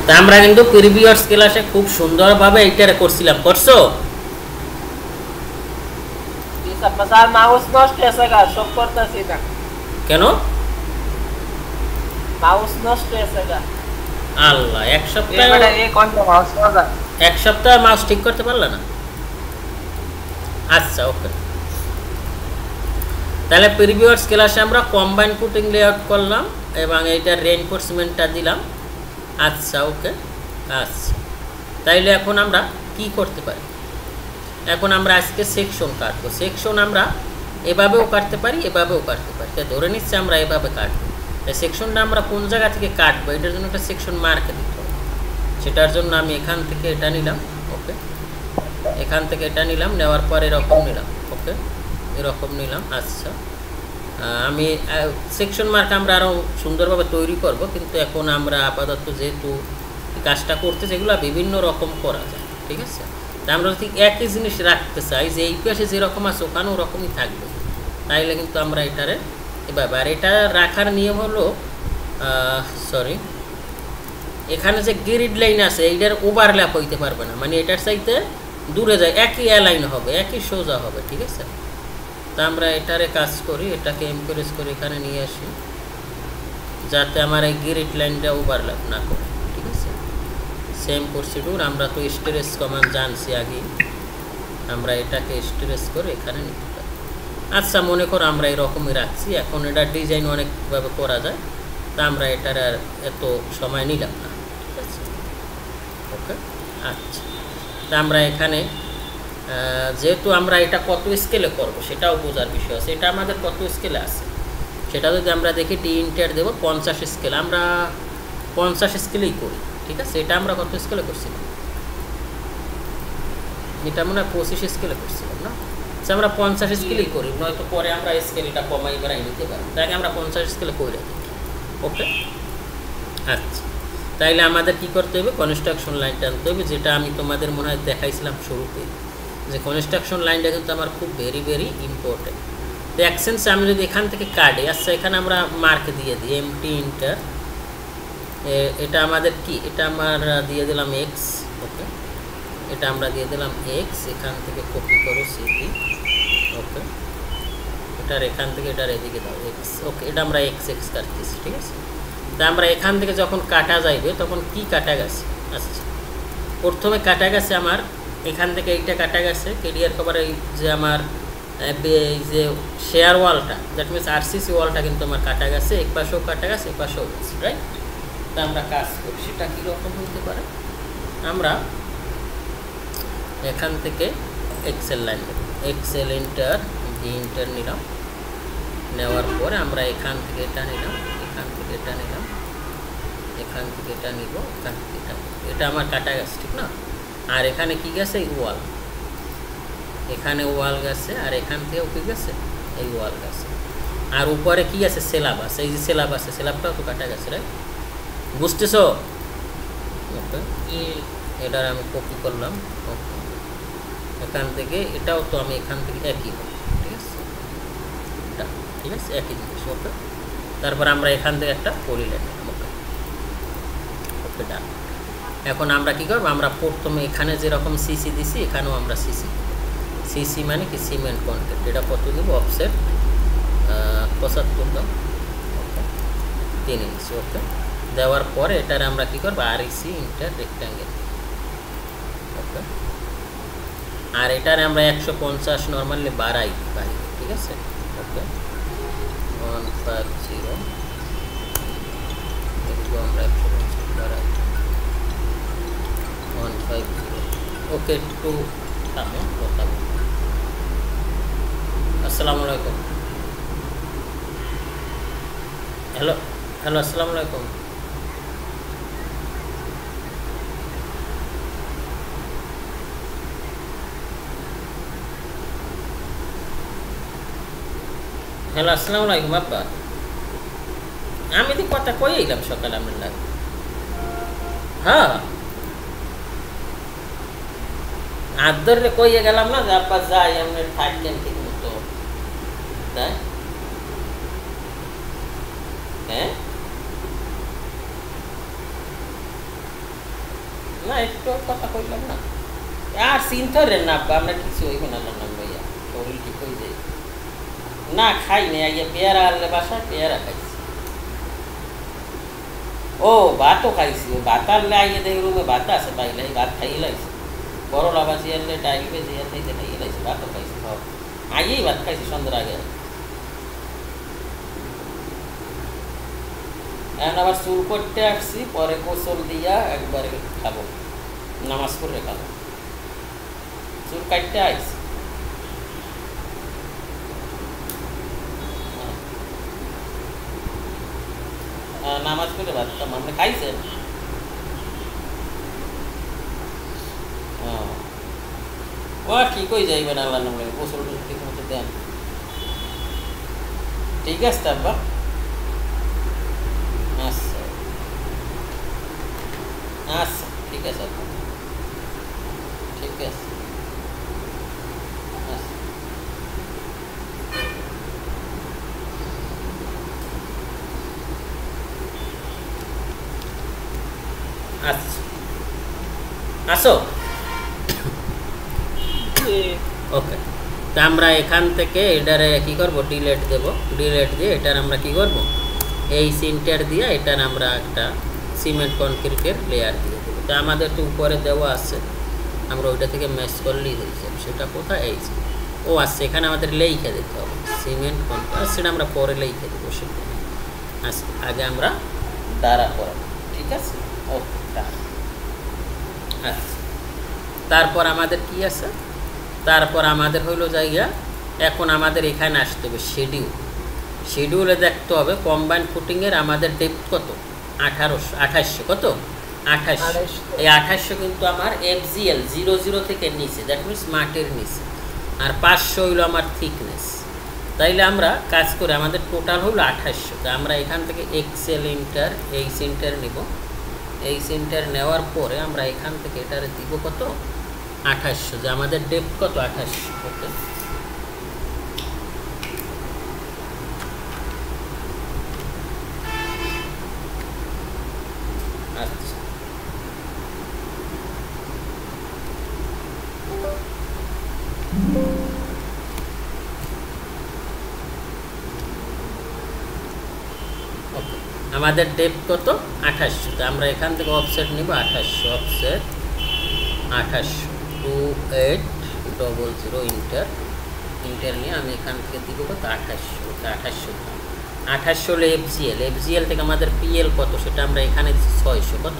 তা আমরা কিন্তু প্রিভিয়াস ক্লাসে খুব সুন্দরভাবে এইটারে করছিলাম, করছো? স্যার মাউস নষ্ট হয়েছে গা, সব করতেছি না। কেন মাউস নষ্ট হয়েছে গা? আল্লাহ, এক সপ্তাহ মাউস ঠিক করতে পারলা না? আচ্ছা, ওকে। তাহলে প্রিভিয়াস ক্লাসে আমরা কম্বাইন পুটিং লেআউট করলাম এবং এইটার রেইনফোর্সমেন্টটা দিলাম। আচ্ছা, ওকে। আচ্ছা, তাইলে এখন আমরা কি করতে পারি? এখন আমরা আজকে সেকশন কাটবো। সেকশন আমরা এভাবেও কাটতে পারি, এভাবেও কাটতে পারি। তাই ধরে নিচ্ছি আমরা এভাবে কাটবো। তাই সেকশনটা আমরা কোন জায়গা থেকে কাটবো এটার জন্য একটা সেকশন মার্ক দিতে হবে। সেটার জন্য আমি এখান থেকে এটা নিলাম, ওকে। এখান থেকে এটা নিলাম, নেওয়ার পর এরকম নিলাম, ওকে, এরকম নিলাম। আচ্ছা, আমি সেকশন মার্ক আমরা আরও সুন্দরভাবে তৈরি করব, কিন্তু এখন আমরা আপাতত যেহেতু কাজটা করতে যেগুলো বিভিন্ন রকম করা যায়, ঠিক আছে? তা আমরা যদি একই জিনিস রাখতে চাই যে এই পাশে যেরকম আছে ওখানে ওরকমই থাকবে, তাইলে কিন্তু আমরা এটারে এভাবে, আর এটা রাখার নিয়ম হলো সরি, এখানে যে গ্রিড লাইন আছে এইটার ওভারল্যাপ হইতে পারবে না, মানে এটার চাইতে দূরে যায়, একই অ্যালাইন হবে, একই সোজা হবে, ঠিক আছে? তা আমরা এটারে কাজ করি, এটাকে এনকারেজ করে এখানে নিয়ে আসি যাতে আমার এই গ্রিড লাইনটা ওভারল্যাপ না করে, ঠিক আছে? সেম প্রসিডিউর, আমরা তো স্ট্রেস কমান্ড জানছি আগে, আমরা এটাকে স্ট্রেস করে এখানে নিতে পারি। আচ্ছা, মনে করো আমরা এরকমই রাখছি। এখন এটা ডিজাইন অনেকভাবে করা যায়, তা আমরা এটার আর এত সময় নিলাম না, ঠিক আছে? ওকে, আচ্ছা। তা আমরা এখানে যেহেতু আমরা এটা কত স্কেলে করব সেটাও বোঝার বিষয় আছে। এটা আমাদের কত স্কেলে আছে সেটা যদি আমরা দেখি, ডি ইন্টার দেবো 50 স্কেল, আমরা 50 স্কেলেই করি, ঠিক আছে? এটা আমরা কত স্কেলে করছিলাম? এটা মনে হয় 25 স্কেলে করছিলাম না? আচ্ছা, আমরা 50 স্কেলেই করি, নয়তো পরে আমরা স্কেলটা কমাই বাড়াই নিতে পারি। তাই আমরা 50 স্কেলে করে দিই, ওকে। আচ্ছা, তাইলে আমাদের কি করতে হবে? কনস্ট্রাকশন লাইনটা আনতে হবে, যেটা আমি তোমাদের মনে হয় দেখাইছিলাম শুরুতে, যে কনস্ট্রাকশন লাইনটা কিন্তু আমার খুব ভেরি ভেরি ইম্পর্টেন্ট। তো অ্যাকসেন্সে আমি যদি এখান থেকে কাটি, আচ্ছা এখানে আমরা মার্ক দিয়ে দিই এমটি ইন্টার, এটা আমাদের কি, এটা আমরা দিয়ে দিলাম এক্স, ওকে, এটা আমরা দিয়ে দিলাম এক্স, এখান থেকে কপি করো সিটি, ওকে, এটার এখান থেকে এটার এদিকে দাও এক্স, ওকে, এটা আমরা এক্স এক্স কাটতেছি, ঠিক আছে? তা আমরা এখান থেকে যখন কাটা যাইবে তখন কি কাটা গেছে? আচ্ছা, প্রথমে কাটা গেছে আমার এখান থেকে এইটা কাটা গেছে, কেরিয়ার কভার, এই যে আমার এই যে শেয়ার ওয়ালটা, দ্যাট মিনস আরসিসি ওয়ালটা কিন্তু আমার কাটা গেছে, এক পাশেও কাটা গেছে, এক পাশেও গেছে, রাইট? তা আমরা কাজ করি, সেটা কীরকম হতে পারে? আমরা এখান থেকে এক্সেল লাইন নেব, এক্সেল ইন্টার, ভি ইন্টার নিলাম, নেওয়ার পরে আমরা এখান থেকে এটা নিলাম, এখান থেকে এটা নিলাম, এখান থেকে এটা নিব, এখান থেকে এটা, এটা আমার কাটা গেছে, ঠিক না? আর এখানে কি গেছে? এই ওয়াল, এখানে ওয়াল গেছে, আর এখান থেকেও কি গেছে? এই ওয়াল গেছে, আর উপরে কি আছে? স্ল্যাব আছে, এই যে স্ল্যাব আছে, স্ল্যাবটাও তো কাটা গেছে, রাইট? বুঝতেছ? ওকে, এটার আমি কপি করলাম, ওকে, এখান থেকে এটাও তো আমি এখান থেকে একই হবে, ঠিক আছে? এটা ঠিক আছে, একই জিনিস, ওকে। তারপর আমরা এখান থেকে একটা পলি লাইন, ওকে, ওকে, ডান। এখন আমরা কি করব? আমরা প্রথমে এখানে যেরকম সিসি দিছি এখানেও আমরা সিসি, সিসি মানে কি? Cement concrete. এটা কত দেবো? অফসেট 75 দাও, ওকে, 3 ইঞ্চি, ওকে। দেওয়ার পরে এটার আমরা কি করবো? আরইসি ইন্টার রেক্ট্যাঙ্গেল, ওকে। আর এটার আমরা 150 নর্মালি বাড়াই বাইরে, ঠিক আছে? ওকে, 150 একটু আমরা 150 বাড়াই, 150, ওকে। একটু থামো, কথা বলবো। আসসালামু আলাইকুম, হ্যালো হ্যালো, আসসালামু আলাইকুম। হ্যালো, আসসালামু আলাইকুম আব্বা। আমি তো কথা কই এলাম সকালে আপনার লাগে। হ্যাঁ, আদরে কইয়ে গেলাম না যে আব্বা যাই আপনার থাকলেন ঠিক মতো, তাই? হ্যাঁ, না একটু কথা কইলাম না আর চিন্তারেন না আব্বা আমরা কিছু হইব না না ভাইয়া শরীর ঠিক হয়ে যায় না খাই নি আগে পেয়ারা আনলে বাসায় পেয়ারা খাইছি ও ভাতও খাইছি ও ভাত আনলে আগে দেখি রুমে ভাত আছে পাইলে ভাত খাইয়ে লাইছি বড় লাভাজি আনলে ডাইল ভেজে খাইতে খাইয়ে লাইছি ভাতও খাইছি আগেই ভাত খাইছি সন্ধ্যার আগে এখন আবার চুল করতে আসছি পরে গোসল দিয়া একবারে খাবো নামাজ পড়ে খাবো চুল কাটতে আসছি নামাজ পড়ে ভাত খাবো আপনি খাইছেন ও ঠিক হয়ে যাইবেন আল্লাহ নামে গোসল ঠিক মতো দেন ঠিক আছে আব্বা আচ্ছা আচ্ছা ঠিক আছে ঠিক আছে আচ্ছা আসো ওকে তো আমরা এখান থেকে এটারে কি করব ডিলেট দেব ডিলেট দিয়ে এটার আমরা কি করব এই সিনটার দিয়ে এটার আমরা একটা সিমেন্ট কনক্রিটের লেয়ার দিয়ে দেবো তো আমাদের তো উপরে দেওয়া আছে আমরা ওইটা থেকে ম্যাচ করলেই হয়ে যাবে সেটা কোথায় এই ও আচ্ছা এখানে আমাদের লেইখে দিতে হবে সিমেন্ট কনক্রিট সেটা আমরা পরে লেইখে দেবো সেটা আচ্ছা আগে আমরা দাঁড়া করাবো ঠিক আছে ওকে আচ্ছা তারপর আমাদের কি আছে তারপর আমাদের হইলো জায়গা এখন আমাদের এখানে আসতে হবে শিডিউলে দেখতে হবে কম্বাইন্ড ফুটিংয়ের আমাদের ডেপথ কত 2800 কত 28 এই 2800 কিন্তু আমার FGL 00 থেকে নিচে দ্যাট মিনস মাটির নিচে আর 500 হইলো আমার থিকনেস তাইলে আমরা কাজ করে আমাদের টোটাল হলো 2800 তো আমরা এখান থেকে এক্সেল ইন্টার এই সেন্টার নিব এই সেন্টার নেওয়ার পরে আমরা এখান থেকে এটারে দিব কত 2800 যে আমাদের ডেপথ কত 2800 ওকে আচ্ছা আমাদের ডেপথ কত 2800 তো আমরা এখান থেকে অফসেট নিব 2800 অফসেট 2800 ইন্টার নিয়ে আমি এখান থেকে দিব কত 2800 হলো FGL থেকে আমাদের PL কত সেটা আমরা এখানে 600 কত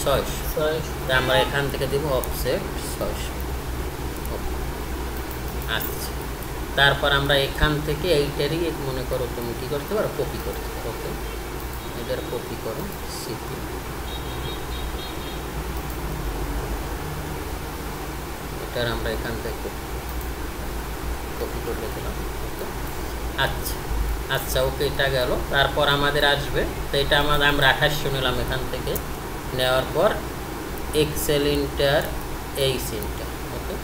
600 তা আমরা এখান থেকে দিব অফসেট 600 আচ্ছা তারপর আমরা এখান থেকে এইটারই মনে করো তুমি কি করতে পারো কপি করতে পারো ওকে এটার কপি করো সিপি এটার আমরা এখান থেকে কপি করে দিলাম আচ্ছা আচ্ছা ওকে এটা গেল তারপর আমাদের আসবে তো এটা আমরা 2800 নিলাম এখান থেকে নেওয়ার পর এক্সেল ইন্টার এই সেন্টার ওকে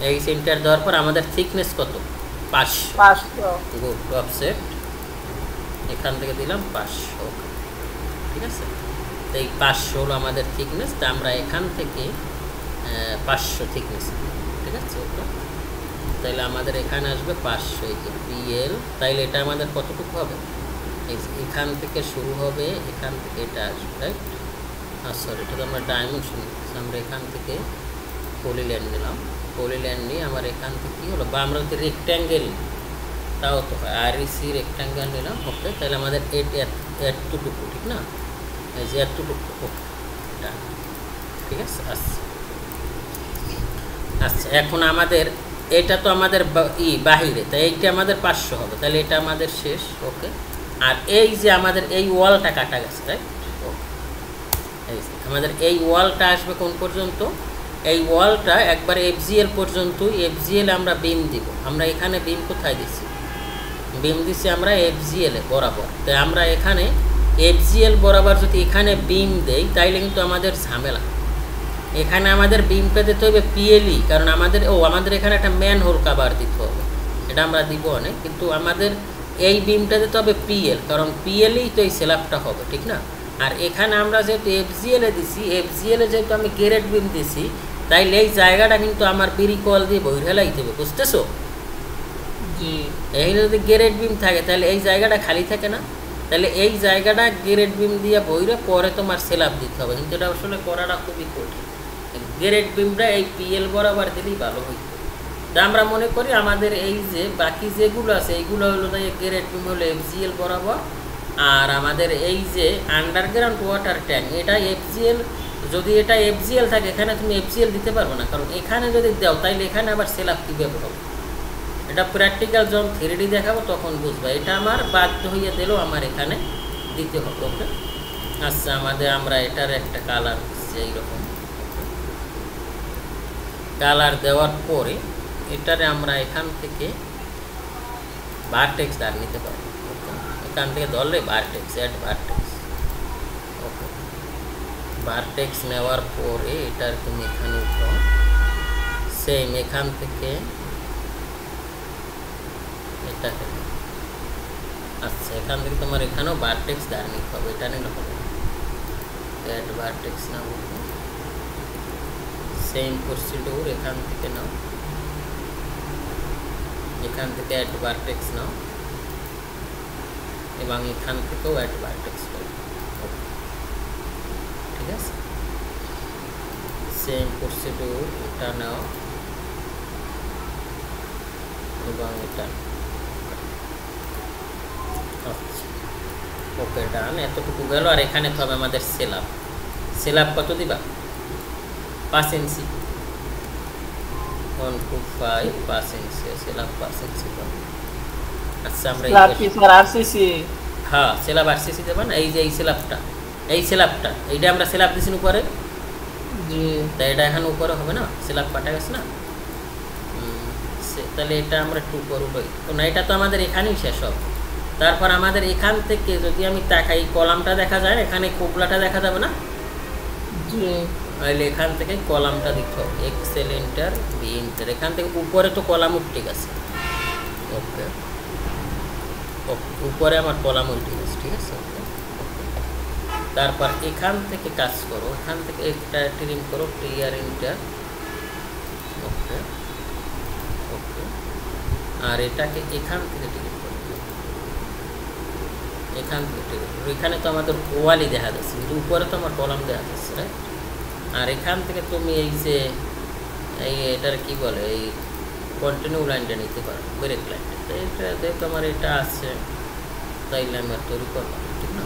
এই সেন্টার দেওয়ার পর আমাদের থিকনেস কত 500 গুড অফসেট এখান থেকে দিলাম 500 ওকে ঠিক আছে তো এই 500 হলো আমাদের থিকনেস তো আমরা এখান থেকে 500 থিকনেস ঠিক আছে ওকে তাহলে আমাদের এখানে আসবে 500 এই যে PL তাইলে এটা আমাদের কতটুকু হবে এখান থেকে শুরু হবে এখান থেকে এটা আসবে রাইট সরি এটা তো আমরা ডাইমেনশন আমরা এখান থেকে পলিল্যান্ড নিলাম পলিল্যান্ড নিয়ে আমার এখান থেকে কী হলো বা আমরা যদি রেক্ট্যাঙ্গেল তাও তো হয় REC রেক্ট্যাঙ্গেল নিলাম ওকে তাহলে আমাদের এতটুকু ঠিক না এই যে এতটুকু ওকে ঠিক আছে আচ্ছা আচ্ছা এখন আমাদের এটা তো আমাদের বাহিরে তাই এইটা আমাদের 500 হবে তাহলে এটা আমাদের শেষ ওকে আর এই যে আমাদের এই ওয়ালটা কাটা গেছে রাইট ওকে এই আমাদের এই ওয়ালটা আসবে কোন পর্যন্ত এই ওয়ালটা একবার FGL পর্যন্ত FGL আমরা বিম দিব আমরা এখানে বিম কোথায় দিছি বিম দিছি আমরা FGL এ বরাবর তাই আমরা এখানে FGL বরাবর যদি এখানে বিম দেই তাইলে কিন্তু আমাদের ঝামেলা এখানে আমাদের বিমটা দিতে হবে PLE কারণ আমাদের এখানে একটা ম্যান হোল কভার দিতে হবে এটা আমরা দিব অনেক কিন্তু আমাদের এই বিমটা দিতে হবে PL কারণ PLEই তো এই স্ল্যাবটা হবে ঠিক না আর এখানে আমরা যেহেতু FGL এ দিছি, FGL এ যেহেতু আমি গ্রেড বিম দিছি, তাইলে এই জায়গাটা কিন্তু আমার বিরিকল দিয়ে বইরে লাইতে হবে, বুঝতেছো? জি এই যদি গ্রেড বিম থাকে তাহলে এই জায়গাটা খালি থাকে না, তাহলে এই জায়গাটা গ্রেড বিম দিয়ে বইরে পরে তোমার সেলাপ দিতে হবে, কিন্তু এটা আসলে করাটা খুবই কঠিন। গ্রেড বিমটা এই PL বরাবর দিলেই ভালো হইতো। তা আমরা মনে করি আমাদের এই যে বাকি যেগুলো আছে এইগুলো হলো গ্রেড বিম হলো FGL বরাবর, আর আমাদের এই যে আন্ডারগ্রাউন্ড ওয়াটার ট্যাঙ্ক এটা FGL, যদি এটা FGL থাকে এখানে তুমি FGL দিতে পারবে না, কারণ এখানে যদি দাও তাইলে এখানে আবার সেলাপ কীভাবে হবে, এটা প্র্যাকটিক্যাল যখন 3D দেখাবো তখন বুঝবা। এটা আমার বাধ্য হইয়া দিলেও আমার এখানে দিতে হবে। ওকে, আচ্ছা আমাদের আমরা এটার একটা কালার এইরকম কালার দেওয়ার পরে এটারে আমরা এখান থেকে ভার্টেক্স দাগ নিতে পারবো। এখান থেকে ধরলে ভার্টেক্স, অ্যাড ভার্টেক্স। ওকে, ভার্টেক্স নেওয়ার পরে এটার তুমি এখানে উঠো, সেম এখান থেকে এটাকে, আচ্ছা এখান থেকে তোমার এখানেও ভার্টেক্স দাগ নিতে হবে, এটা নিলে হবে না, অ্যাড ভার্টেক্স নাও, সেম প্রসিডিউর এখান থেকে নাও, এখান থেকে অ্যাড ভার্টেক্স নাও এবং এখান থেকেও অ্যাড ভার্টেক্স করো। ঠিক আছে, সেম প্রসিডিউর এটা নাও এবং এটা। আচ্ছা ওকে ডান, এতটুকু গেল। আর এখানে তো হবে আমাদের সেলাপ। সেলাপ কত দিবা? 5 ইঞ্চি, 1 to 5 5 ইঞ্চি সেলাপ, 5 ইঞ্চি। আচ্ছা আমরা হ্যাঁ সেলাপ RCC দেবো না, এই যে এই সেলাপটা, এই সেলাপটা এইটা আমরা সেলাপ দিয়েছি উপরে, তাই এটা এখন উপরে হবে না, সেলাপ কাটা গেছে না, তাহলে এটা আমরা একটু উপর উঠই তো না, এটা তো আমাদের এখানেই শেষ হবে। তারপর আমাদের এখান থেকে যদি আমি তাকাই কলামটা দেখা যায়, এখানে কোপলাটা দেখা যাবে না, তাহলে এখান থেকে কলামটা দিতে হবে, এক্সেল এন্টার বি এন্টার, এখান থেকে উপরে তো কলাম উঠে গেছে। ওকে, উপরে আমার কলাম উঠে গেছে, ঠিক আছে। তারপর এখান থেকে কাজ করো, এখান থেকে একটা ট্রিম করো, ক্লিয়ার এন্টার। ওকে ওকে, আর এটাকে এখান থেকে টিকিট করো, এখান থেকে টিকিট করো। এখানে তো আমাদের ওয়ালই দেখা যাচ্ছে, কিন্তু উপরে তো আমার কলাম দেখা যাচ্ছে, রাইট? আর এখান থেকে তুমি এই যে এই এটার কি বলে, এই কন্টিনিউ লাইনটা নিতে পারো, ব্রেক লাইনটা। তো এটা যেহেতু আমার এটা আছে তাইলে আমি আর তৈরি করলাম, ঠিক না?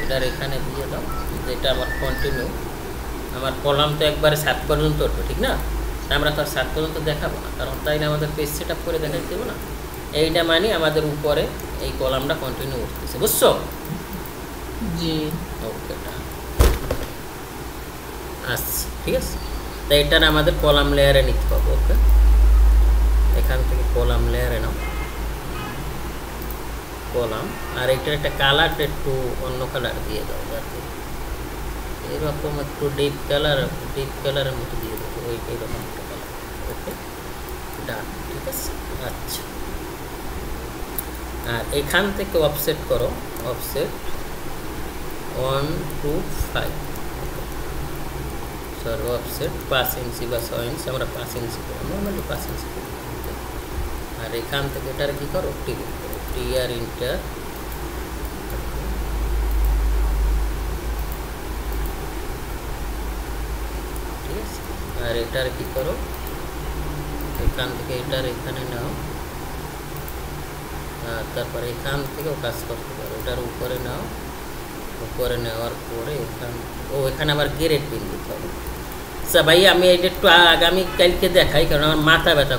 এটার এখানে দিয়ে দাও, যেটা আমার কন্টিনিউ, আমার কলাম তো একবারে 7 পর্যন্ত উঠবে, ঠিক না? আমরা তো আর 7 পর্যন্ত দেখাবো না, কারণ তাইলে আমাদের পেজ সেট আপ করে দেখাই দেবো না। এইটা মানে আমাদের উপরে এই কলামটা কন্টিনিউ উঠতেছে, বুঝছো? জি ওকে, আচ্ছা ঠিক আছে। তাই এটা আমাদের কলাম লেয়ারে নিতে হবে। ওকে, এখান থেকে কলাম লেয়ারে নাও, কলাম। আর এটার একটা কালারটা একটু অন্য কালার দিয়ে দাও, যাতে এরকম একটু ডিপ কালারের মতো দিয়ে দেবো, ওই এইরকম একটা কালার। ওকে ডান, ঠিক আছে। আচ্ছা, আর এখান থেকে অফসেট করো, অফসেট 1 to 5, সরি অফসেট 5 ইঞ্চি বা 6 ইঞ্চি, আমরা 5 ইঞ্চি করো, নর্মালি 5 ইঞ্চি করি। আর এখান থেকে এটার কি করো, টিকিট করো, টিআর ইন্টার। ঠিক আছে, আর এটার কি করো, এখান থেকে এটার এখানে নাও, তারপরে এখান থেকেও কাজ করতে পারো, এটার উপরে নাও, উপরে নেওয়ার পরে এখানে আবার গ্রেড পিন দিতে হবে। আচ্ছা ভাই, আমি এটা একটু আগামী কালকে দেখাই, কারণ আমার মাথা ব্যথা।